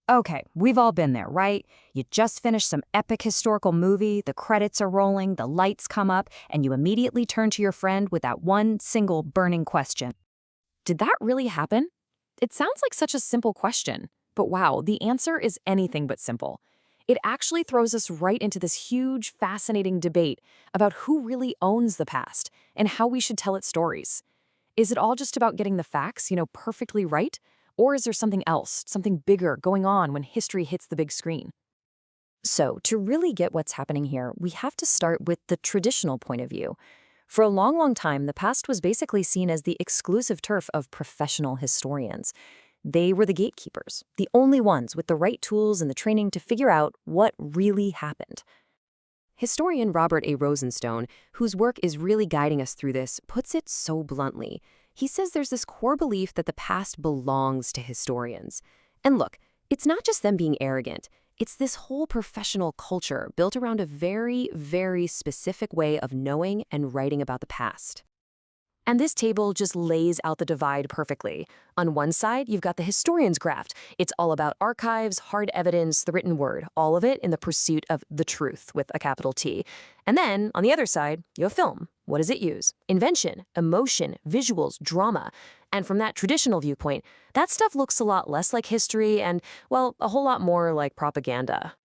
Okay, we've all been there, right? You just finished some epic historical movie, the credits are rolling, the lights come up, and you immediately turn to your friend with that one single burning question. Did that really happen? It sounds like such a simple question, but wow, the answer is anything but simple. It actually throws us right into this huge, fascinating debate about who really owns the past and how we should tell its stories. Is it all just about getting the facts, perfectly right? Or is there something else, something bigger going on when history hits the big screen? So, to really get what's happening here, we have to start with the traditional point of view. For a long, long time, the past was basically seen as the exclusive turf of professional historians. They were the gatekeepers, the only ones with the right tools and the training to figure out what really happened. Historian Robert A. Rosenstone, whose work is really guiding us through this, puts it so bluntly. He says there's this core belief that the past belongs to historians. And look, it's not just them being arrogant. It's this whole professional culture built around a very, very specific way of knowing and writing about the past. And this table just lays out the divide perfectly. On one side, you've got the historian's graft. It's all about archives, hard evidence, the written word, all of it in the pursuit of the truth with a capital T. And then, on the other side, you have film. What does it use? Invention, emotion, visuals, drama. And from that traditional viewpoint, that stuff looks a lot less like history and, well, a whole lot more like propaganda.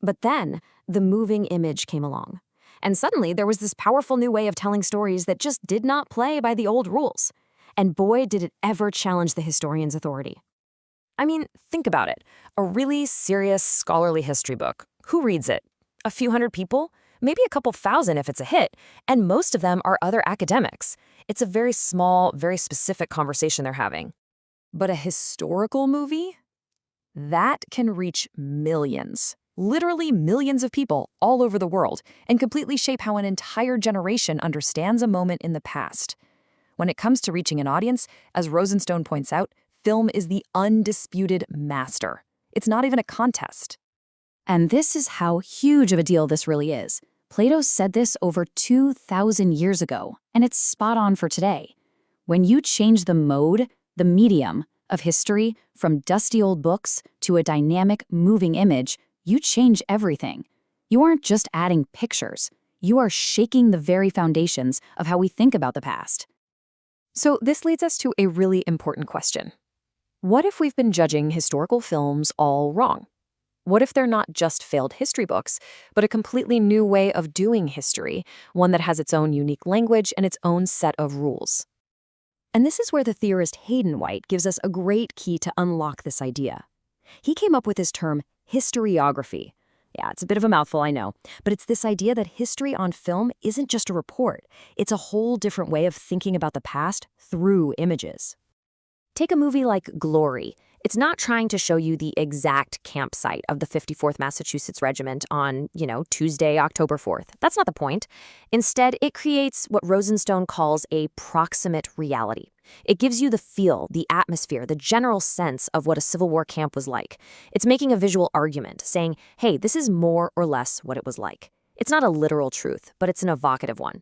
But then, the moving image came along. And suddenly, there was this powerful new way of telling stories that just did not play by the old rules. And boy, did it ever challenge the historian's authority. I mean, think about it. A really serious scholarly history book. Who reads it? A few hundred people? Maybe a couple thousand if it's a hit, and most of them are other academics. It's a very small, very specific conversation they're having. But a historical movie? That can reach millions. Literally millions of people all over the world, and completely shape how an entire generation understands a moment in the past. When it comes to reaching an audience, as Rosenstone points out, film is the undisputed master. It's not even a contest. And this is how huge of a deal this really is. Plato said this over 2,000 years ago, and it's spot on for today. When you change the mode, the medium, of history from dusty old books to a dynamic, moving image, you change everything. You aren't just adding pictures. You are shaking the very foundations of how we think about the past. So this leads us to a really important question. What if we've been judging historical films all wrong? What if they're not just failed history books, but a completely new way of doing history, one that has its own unique language and its own set of rules? And this is where the theorist Hayden White gives us a great key to unlock this idea. He came up with this term, historiography. Yeah, it's a bit of a mouthful, I know, but it's this idea that history on film isn't just a report. It's a whole different way of thinking about the past through images. Take a movie like Glory. It's not trying to show you the exact campsite of the 54th Massachusetts Regiment on, Tuesday, October 4th. That's not the point. Instead, it creates what Rosenstone calls a proximate reality. It gives you the feel, the atmosphere, the general sense of what a Civil War camp was like. It's making a visual argument, saying, hey, this is more or less what it was like. It's not a literal truth, but it's an evocative one.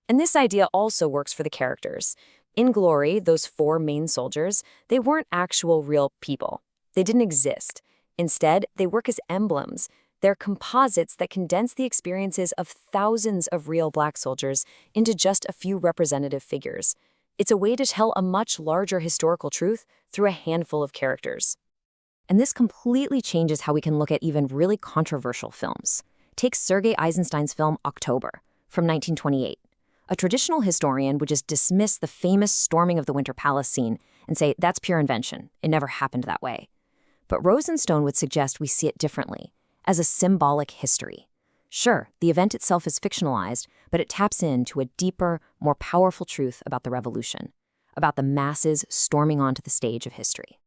And this idea also works for the characters. In Glory, those 4 main soldiers, they weren't actual real people. They didn't exist. Instead, they work as emblems. They're composites that condense the experiences of thousands of real Black soldiers into just a few representative figures. It's a way to tell a much larger historical truth through a handful of characters. And this completely changes how we can look at even really controversial films. Take Sergei Eisenstein's film October from 1928. A traditional historian would just dismiss the famous storming of the Winter Palace scene and say, that's pure invention. It never happened that way. But Rosenstone would suggest we see it differently, as a symbolic history. Sure, the event itself is fictionalized, but it taps into a deeper, more powerful truth about the revolution, about the masses storming onto the stage of history.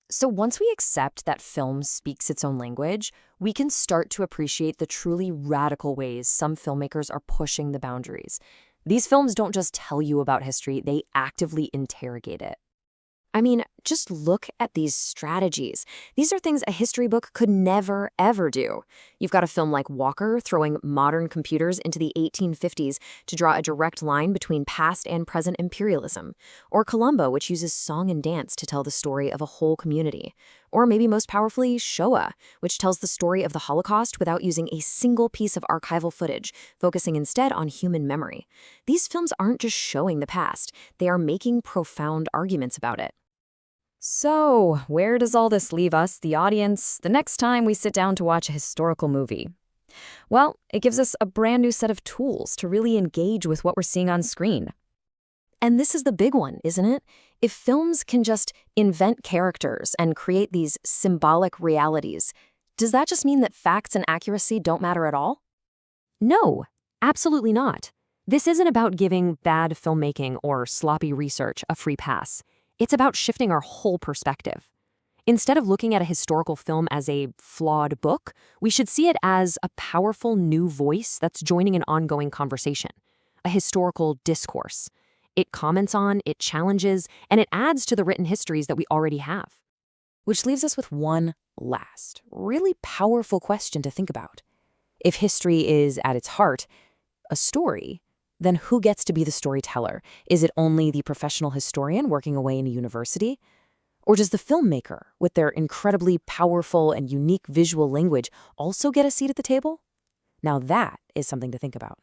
So once we accept that film speaks its own language, we can start to appreciate the truly radical ways some filmmakers are pushing the boundaries. These films don't just tell you about history, they actively interrogate it. I mean, just look at these strategies. These are things a history book could never, ever do. You've got a film like Walker throwing modern computers into the 1850s to draw a direct line between past and present imperialism. Or Columbo, which uses song and dance to tell the story of a whole community. Or maybe most powerfully, Shoah, which tells the story of the Holocaust without using a single piece of archival footage, focusing instead on human memory. These films aren't just showing the past, they are making profound arguments about it. So, where does all this leave us, the audience, the next time we sit down to watch a historical movie? Well, it gives us a brand new set of tools to really engage with what we're seeing on screen. And this is the big one, isn't it? If films can just invent characters and create these symbolic realities, does that just mean that facts and accuracy don't matter at all? No, absolutely not. This isn't about giving bad filmmaking or sloppy research a free pass. It's about shifting our whole perspective. Instead of looking at a historical film as a flawed book, we should see it as a powerful new voice that's joining an ongoing conversation, a historical discourse. It comments on, it challenges, and it adds to the written histories that we already have. Which leaves us with one last, really powerful question to think about. If history is, at its heart, a story, then who gets to be the storyteller? Is it only the professional historian working away in a university? Or does the filmmaker, with their incredibly powerful and unique visual language, also get a seat at the table? Now that is something to think about.